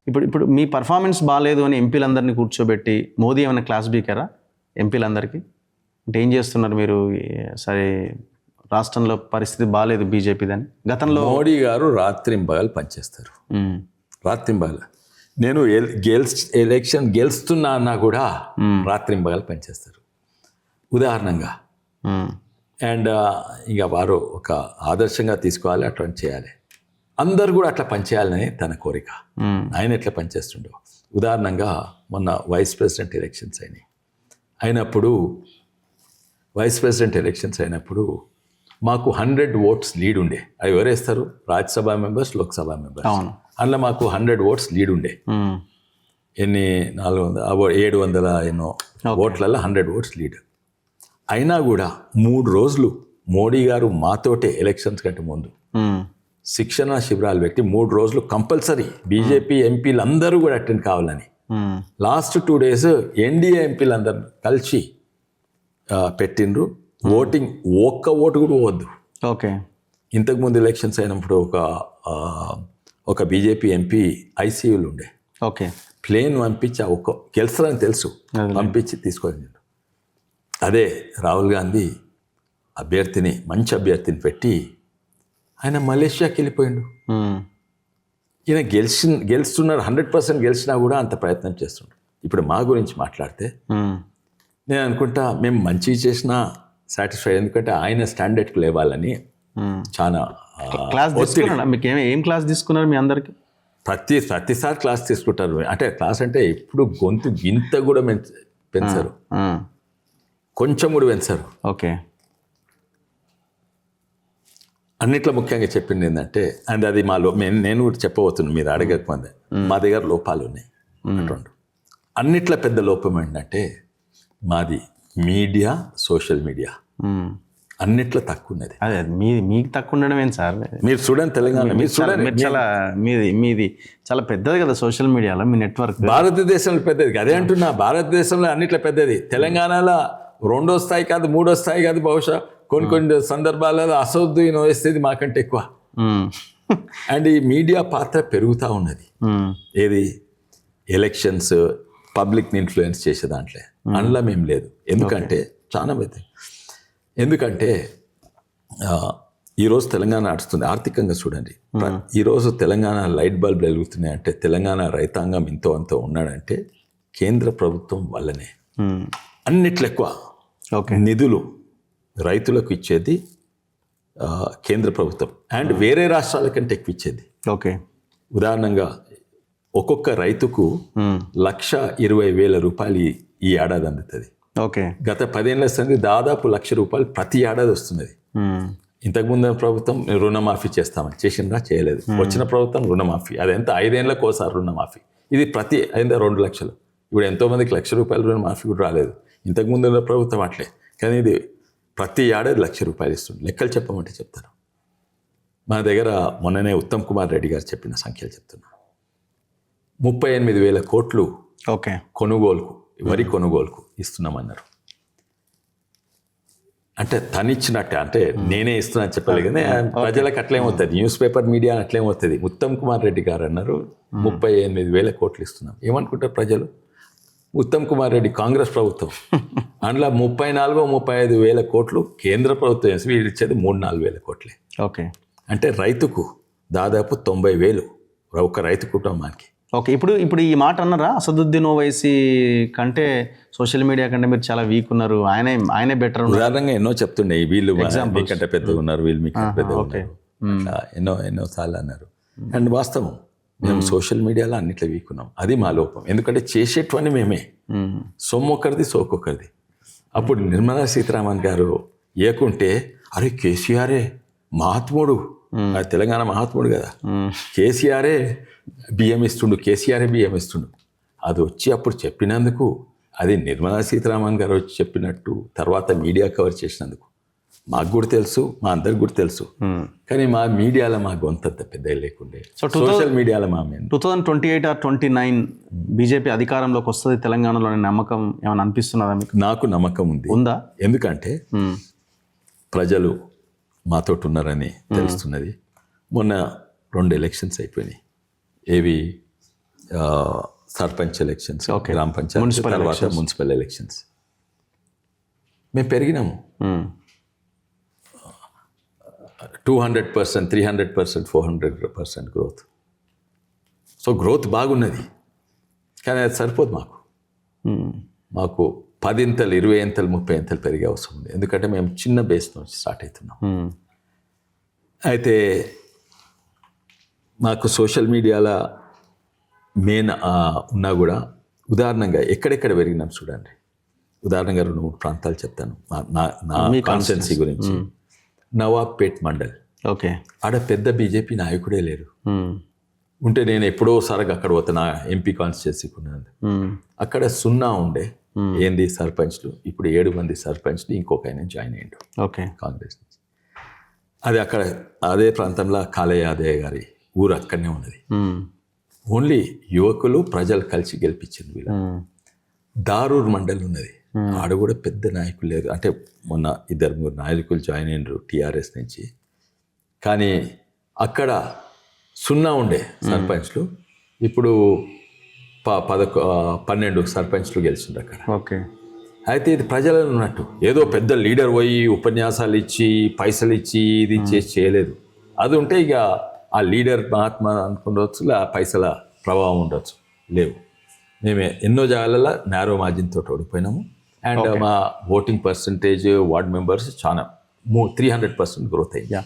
ఇప్పుడు మీ పర్ఫార్మెన్స్ బాగాలేదు అని ఎంపీలందరినీ కూర్చోబెట్టి మోదీ ఏమైనా క్లాస్ బీకారా ఎంపీలందరికీ? అంటే ఏం చేస్తున్నారు మీరు? సరే రాష్ట్రంలో పరిస్థితి బాగాలేదు బీజేపీదని. గతంలో మోడీ గారు రాత్రింబగలు పనిచేస్తారు. రాత్రింబగలు నేను ఎలక్షన్ గెలుస్తున్నా అన్నా కూడా రాత్రింబగలు పనిచేస్తారు. ఉదాహరణంగా అండ్ ఇక వారు ఒక ఆదర్శంగా తీసుకోవాలి, అట్లా చేయాలి. అందరు కూడా అట్లా పనిచేయాలని తన కోరిక. ఆయన ఎట్లా పనిచేస్తుండో. ఉదాహరణంగా మొన్న వైస్ ప్రెసిడెంట్ ఎలక్షన్స్ అయినప్పుడు మాకు 100 votes లీడ్ ఉండే. అవి ఎవరేస్తారు? Rajya Sabha members, Lok Sabha members. అందులో మాకు 100 votes లీడ్ ఉండే. ఎన్ని 700 ఎన్నో ఓట్లలో 100 votes లీడ్. అయినా కూడా 3 రోజులు మోడీ గారు మాతోటే ఎలక్షన్స్ కంటే ముందు శిక్షణ శిబిరాలు పెట్టి 3 రోజులు కంపల్సరీ బీజేపీ ఎంపీలు అందరూ కూడా అటెండ్ కావాలని. లాస్ట్ 2 days ఎన్డీఏ ఎంపీలు అందరూ కలిసి పెట్టిండ్రు. ఓటింగ్ ఒక్క ఓటు కూడా పోవద్దు. ఓకే. ఇంతకుముందు ఎలక్షన్స్ అయినప్పుడు ఒక బీజేపీ ఎంపీ ఐసీయూలు ఉండే. ఓకే. ప్లేన్ పంపించి గెలుస్తారని తెలుసు, పంపించి తీసుకొని. అదే రాహుల్ గాంధీ మంచి అభ్యర్థిని పెట్టి ఆయన మలేషియాకి వెళ్ళిపోయిండు. ఈయన గెలుస్తున్నారు, 100% గెలిచినా కూడా అంత ప్రయత్నం చేస్తుండ్రు. ఇప్పుడు మా గురించి మాట్లాడితే నేను అనుకుంటా మేము మంచి చేసినా సాటిస్ఫై, ఎందుకంటే ఆయన స్టాండర్డ్కి లేవాలని చాలా క్లాస్ తీసుకున్నాడు. మీకు ఏం క్లాస్ తీసుకున్నారు? మీ అందరికి ప్రతిసారి క్లాస్ తీసుకుంటారు. అంటే క్లాస్ అంటే ఎప్పుడు గొంతు గింత కూడా పెంచరు, కొంచెం కూడా పెంచరు. ఓకే. అన్నిట్లో ముఖ్యంగా చెప్పింది ఏంటంటే, అండ్ అది నేను కూడా చెప్పబోతున్నాను, మీరు అడగకముందే, మా దగ్గర లోపాలు ఉన్నాయి. అన్నిట్లో పెద్ద లోపం ఏంటంటే మాది మీడియా, సోషల్ మీడియా అన్నిట్లో తక్కువ ఉన్నది. అదే మీకు తక్కువ ఉండడం ఏంటి సార్? మీరు చూడండి తెలంగాణ, మీది చాలా పెద్దది కదా సోషల్ మీడియాలో మీ నెట్వర్క్. భారతదేశంలో పెద్దది, అదే అంటున్నా. భారతదేశంలో అన్నిట్లో పెద్దది. తెలంగాణలో 2వ స్థాయి కాదు, 3వ స్థాయి కాదు. బహుశా కొన్ని సందర్భాలలో అసౌద్దీన్ వేస్తేది మాకంటే ఎక్కువ. అండ్ ఈ మీడియా పాత్ర పెరుగుతూ ఉన్నది. ఏది ఎలక్షన్స్, పబ్లిక్ని ఇన్ఫ్లుయెన్స్ చేసే దాంట్లో అందులో మేము లేదు. ఎందుకంటే చాలా పెద్ద, ఎందుకంటే ఈరోజు తెలంగాణ నడుస్తుంది. ఆర్థికంగా చూడండి, ఈరోజు తెలంగాణ లైట్ బల్బ్ వెలుగుతున్నాయి అంటే, తెలంగాణ రైతాంగం ఇంతో అంతో ఉన్నాడంటే కేంద్ర ప్రభుత్వం వల్లనే. అన్నిట్లో ఎక్కువ నిధులు రైతులకు ఇచ్చేది కేంద్ర ప్రభుత్వం, అండ్ వేరే రాష్ట్రాల కంటే ఎక్కువ ఇచ్చేది. ఓకే. ఉదాహరణంగా ఒక్కొక్క రైతుకు 1,20,000 రూపాయలు ఈ ఏడాది అందుతుంది. ఓకే. గత 10 ఏళ్ళ సంది దాదాపు 1,00,000 రూపాయలు ప్రతి ఏడాది వస్తున్నది. ఇంతకుముందు ప్రభుత్వం రుణమాఫీ చేస్తామని చేసిందా? చేయలేదు. వచ్చిన ప్రభుత్వం రుణమాఫీ, అదెంత 5 ఏళ్ళకి ఒకసారి రుణమాఫీ. ఇది ప్రతి 2 లక్షలు. ఇప్పుడు ఎంతోమందికి 1,00,000 రూపాయలు రుణమాఫీ కూడా రాలేదు. ఇంతకుముందు ప్రభుత్వం అట్లే, కానీ ఇది ప్రతి ఏడాది 1,00,000 రూపాయలు ఇస్తుంది. లెక్కలు చెప్పమంటే చెప్తారు. మా దగ్గర మొన్ననే ఉత్తమ్ కుమార్ రెడ్డి గారు చెప్పిన సంఖ్యలు చెప్తున్నా. 38,000 కోట్లు ఓకే కొనుగోలుకు, వరి కొనుగోలుకు ఇస్తున్నామన్నారు. అంటే తనిచ్చినట్టే, అంటే నేనే ఇస్తున్నా చెప్పాలి కానీ ప్రజలకు అట్లేమవుతుంది, న్యూస్ పేపర్ మీడియా అట్లేమవుతుంది. ఉత్తమ్ కుమార్ రెడ్డి గారు అన్నారు 38,000 కోట్లు ఇస్తున్నాం. ఏమనుకుంటారు ప్రజలు? ఉత్తమ్ కుమార్ రెడ్డి కాంగ్రెస్ ప్రభుత్వం, అందులో 34,000-35,000 కోట్లు కేంద్ర ప్రభుత్వం వేసి వీళ్ళు ఇచ్చేది 3,000-4,000 కోట్లే. ఓకే. అంటే రైతుకు దాదాపు 90,000 ఒక రైతు కుటుంబానికి. ఓకే. ఇప్పుడు ఈ మాట అన్నారా, అసదుద్దీన్ ఓవైసీ కంటే సోషల్ మీడియా కంటే మీరు చాలా వీక్ ఉన్నారు, ఆయనే బెటర్? ఉదాహరణంగా ఎన్నో చెప్తుండే, వీళ్ళు మీకంటే పెద్దగా ఉన్నారు, వీళ్ళు మీకంటే పెద్దగా ఉన్నారు, ఎన్నో సార్లు అన్నారు. అండ్ వాస్తవం, మేము సోషల్ మీడియాలో అన్నిట్లో వీక్ ఉన్నాం. అది మా లోపం. ఎందుకంటే చేసేటివన్నీ మేమే, సొమ్మొక్కరిది సోకొక్కరిది. అప్పుడు నిర్మలా సీతారామన్ గారు ఏకుంటే, అరే కేసీఆరే మహాత్ముడు, తెలంగాణ మహాత్ముడు కదా, కేసీఆరే బియ్యం ఇస్తుండు, కేసీఆరే బియ్యం ఇస్తుండు. అది వచ్చి అప్పుడు చెప్పినందుకు, అది నిర్మలా సీతారామన్ గారు వచ్చి చెప్పినట్టు తర్వాత మీడియా కవర్ చేసినందుకు మాకు కూడా తెలుసు, మా అందరికి కూడా తెలుసు. కానీ మా మీడియాలో మా గొంతంత పెద్ద లేకుండే. సోషల్ మీడియాలో మా 2028 or 29 బీజేపీ అధికారంలోకి వస్తుంది తెలంగాణలో నమ్మకం ఏమైనా అనిపిస్తున్నదా మీకు? నాకు నమ్మకం ఉందా? ఎందుకంటే ప్రజలు మాతోటి ఉన్నారని తెలుస్తున్నది. మొన్న 2 ఎలక్షన్స్ అయిపోయినాయి. ఏవి? Sarpanch elections, Okay. గ్రామ పంచాయతీ, Municipal తర్వాత మున్సిపల్ ఎలక్షన్స్. మేము పెరిగినాము 200%, 300%, 400% గ్రోత్. సో గ్రోత్ బాగున్నది, కానీ అది సరిపోదు మాకు. మాకు 10 ఇంతలు, 20 ఇంతలు, 30 ఇంతలు పెరిగే అవసరం ఉంది. ఎందుకంటే మేము చిన్న బేస్ నుంచి స్టార్ట్ అవుతున్నాం. అయితే మాకు సోషల్ మీడియాలో మెయిన్ ఉన్నా కూడా ఉదాహరణంగా ఎక్కడెక్కడ పెరిగినాం చూడండి. ఉదాహరణగా 2-3 ప్రాంతాలు చెప్తాను నా కాన్స్టిట్యున్సీ గురించి. నవాబ్పేట్ మండల్, ఓకే, ఆడ పెద్ద బీజేపీ నాయకుడే లేరు. ఉంటే నేను ఎప్పుడో సరగా అక్కడ పోతే నా ఎంపీ కాన్స్టిట్యున్సీకి ఉన్నది. అక్కడ 0 ఉండే ఏంది సర్పంచ్లు. ఇప్పుడు 7 మంది సర్పంచ్లు, ఇంకొక ఆయన జాయిన్ అయ్యిండు ఓకే, కాంగ్రెస్ నుంచి. అది అక్కడ అదే ప్రాంతంలో కాళయ్య యాదయ్య గారి ఊరు అక్కడనే ఉన్నది. ఓన్లీ యువకులు ప్రజలు కలిసి గెలిపించింది వీళ్ళు. దారూర్ మండల్ ఉన్నది, ఆడ కూడా పెద్ద నాయకులు లేరు. అంటే మొన్న 2-3 నాయకులు జాయిన్ అయినరు టీఆర్ఎస్ నుంచి. కానీ అక్కడ 0 ఉండే సర్పంచ్లు, ఇప్పుడు 12 సర్పంచ్లు గెలిచిండ్రు అక్కడ. ఓకే. అయితే ఇది ప్రజలలో ఉన్నట్టు ఏదో పెద్ద లీడర్ పోయి ఉపన్యాసాలు ఇచ్చి పైసలు ఇచ్చి ఇది చేసి చేయలేదు. అది ఉంటే ఇక ఆ లీడర్ మహాత్మా అనుకుండవచ్చు, ఆ పైసల ప్రభావం ఉండొచ్చు. లేవు. మేమే ఎన్నో జాగాలలో నేరో మార్జిన్ తోటి ఓడిపోయినాము. అండ్ మా ఓటింగ్ పర్సంటేజ్, వార్డ్ మెంబర్స్ చాలా 300% గ్రోత్ అయింది.